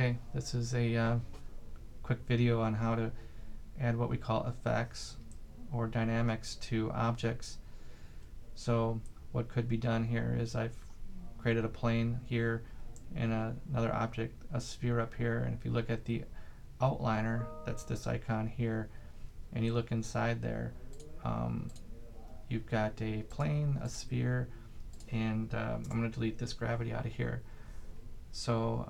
Okay, this is a quick video on how to add what we call effects or dynamics to objects. So what could be done here is I've created a plane here and another object, a sphere up here, and if you look at the outliner, that's this icon here, and you look inside there, you've got a plane, a sphere, and I'm going to delete this gravity out of here. So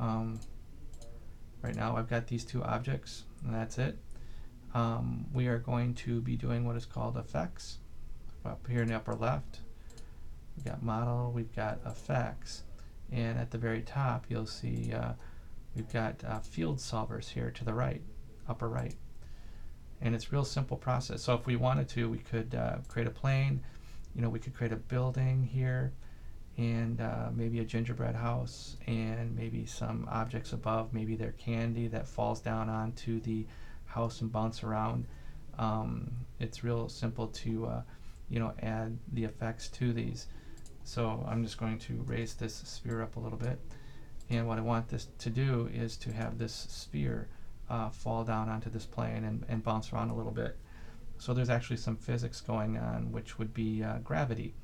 right now I've got these two objects, and that's it. We are going to be doing what is called effects. Up here in the upper left, we've got model, we've got effects, and at the very top you'll see we've got field solvers here to the right, upper right. And it's a real simple process. So if we wanted to, we could create a plane, we could create a building here, and maybe a gingerbread house, and maybe some objects above, maybe they're candy that falls down onto the house and bounce around. It's real simple to add the effects to these. So I'm just going to raise this sphere up a little bit, and what I want this to do is to have this sphere fall down onto this plane and bounce around a little bit. So there's actually some physics going on, which would be gravity.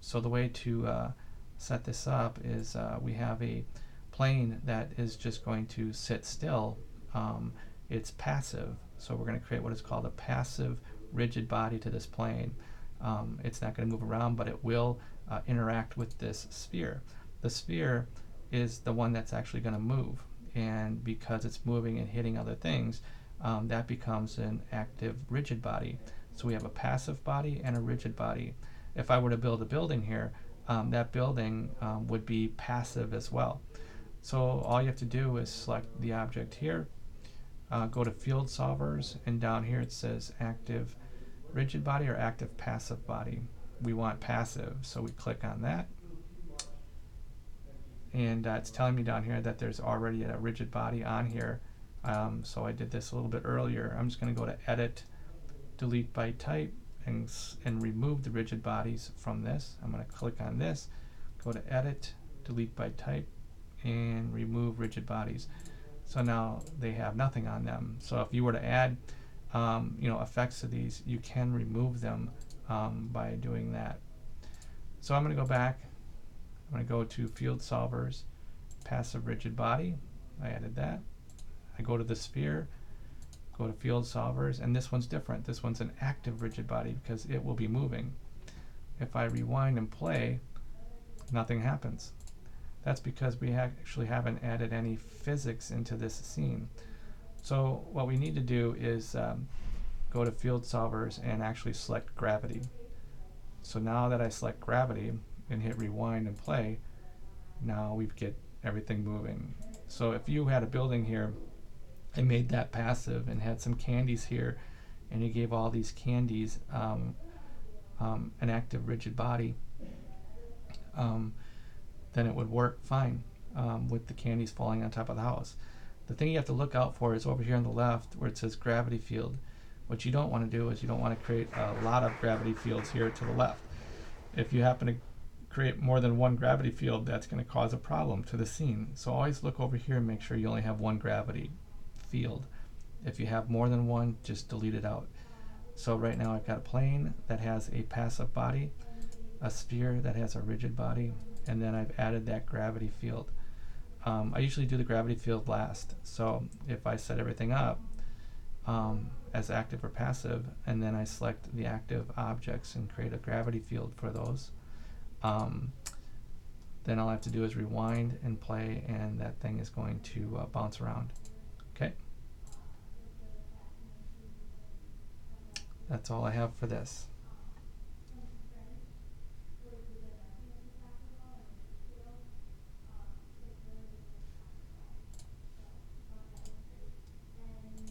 So the way to set this up is we have a plane that is just going to sit still. It's passive, so we're going to create what is called a passive rigid body to this plane. It's not going to move around, but it will interact with this sphere. The sphere is the one that's actually going to move, and because it's moving and hitting other things, that becomes an active rigid body. So we have a passive body and a rigid body. If I were to build a building here, that building would be passive as well. So all you have to do is select the object here, go to field solvers, and down here it says active rigid body or active passive body. We want passive, so we click on that, and it's telling me down here that there's already a rigid body on here. So I did this a little bit earlier. I'm just going to go to edit, delete by type, and remove the rigid bodies from this. I'm going to click on this, go to edit, delete by type, and remove rigid bodies. So now they have nothing on them. So if you were to add effects to these, you can remove them by doing that. So I'm going to go back. I'm going to go to field solvers, passive rigid body. I added that. I go to the sphere, go to field solvers, and this one's different. This one's an active rigid body because it will be moving. If I rewind and play, nothing happens. That's because we actually haven't added any physics into this scene. So what we need to do is go to field solvers and actually select gravity. So now that I select gravity and hit rewind and play, now we get everything moving. So if you had a building here and made that passive and had some candies here, and you gave all these candies an active rigid body, then it would work fine with the candies falling on top of the house. The thing you have to look out for is over here on the left where it says gravity field. What you don't want to do is you don't want to create a lot of gravity fields here to the left. If you happen to create more than one gravity field, that's going to cause a problem to the scene. So always look over here and make sure you only have one gravity field. If you have more than one, just delete it out. So right now I've got a plane that has a passive body, a sphere that has a rigid body, and then I've added that gravity field. I usually do the gravity field last. So if I set everything up as active or passive, and then I select the active objects and create a gravity field for those, then all I have to do is rewind and play, and that thing is going to bounce around. Okay. That's all I have for this.